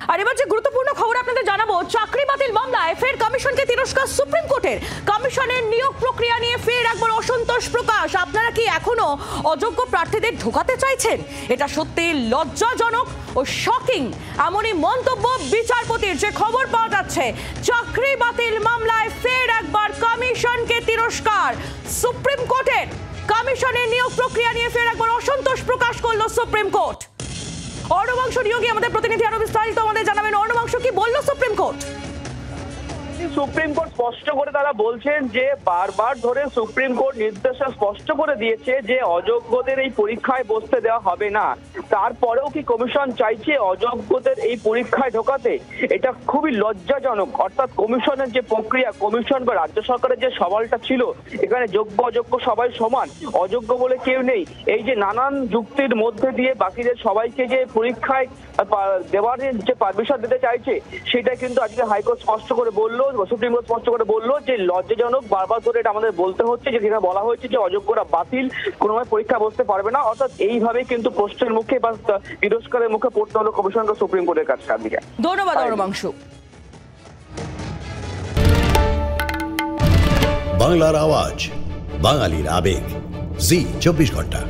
আর এবার যে গুরুত্বপূর্ণ খবর আপনাদের জানাবো, চাকরি বাতিল মামলায় ফের কমিশনকে তিরস্কার সুপ্রিম কোর্টের। কমিশনের নিয়োগ প্রক্রিয়া নিয়ে ফের একবার অসন্তোষ প্রকাশ। আপনারা কি এখনো অযোগ্য প্রার্থীদের ঢোকাতে চাইছেন? এটা সত্যি লজ্জাজনক ও শকিং। এমনই মন্তব্য বিচারপতির। যে খবর পাওয়া যাচ্ছে, চাকরি বাতিল মামলায় ফের একবার কমিশনকে তিরস্কার সুপ্রিম কোর্টের। কমিশনের নিয়োগ প্রক্রিয়া নিয়ে ফের একবার অসন্তোষ প্রকাশ করলো সুপ্রিম কোর্ট। অর্ণবাংশ নিয়োগী আমাদের প্রতিনিধি আরো বিস্তারিত আমাদের জানাবেন। অর্ণবাংশ, কি বললো সুপ্রিম কোর্ট? সুপ্রিম কোর্ট স্পষ্ট করে তারা বলছেন যে বারবার ধরে সুপ্রিম কোর্ট নির্দেশনা স্পষ্ট করে দিয়েছে যে অযোগ্যদের এই পরীক্ষায় বসতে দেওয়া হবে না। তারপরেও কি কমিশন চাইছে অযোগ্যদের এই পরীক্ষায় ঢোকাতে? এটা খুবই লজ্জাজনক। অর্থাৎ কমিশনের যে প্রক্রিয়া, কমিশন বা রাজ্য সরকারের যে সওয়ালটা ছিল, এখানে যোগ্য অযোগ্য সবাই সমান, অযোগ্য বলে কেউ নেই, এই যে নানান যুক্তির মধ্যে দিয়ে বাকিদের সবাইকে যে পরীক্ষায় দেওয়ার যে পারমিশন দিতে চাইছে, সেটা কিন্তু আজকে হাইকোর্ট স্পষ্ট করে বললো, সুপ্রিম কোর্ট স্পষ্ট করে বললো যে লজ্জাজনক। বারবার ধরে এটা আমাদের বলতে হচ্ছে যে যেখানে বলা হয়েছে যে অযোগ্যরা বাতিল, কোনোভাবে পরীক্ষা বসতে পারবে না। অর্থাৎ এইভাবে কিন্তু প্রশ্নের মুখে বা তিরস্কারের মুখে পড়তে হলো কমিশনকে সুপ্রিম কোর্টের কাছে। ধন্যবাদ অর্ণবাংশ। বাংলার আওয়াজ, বাঙালির আবেগ, জি 24 ঘন্টা।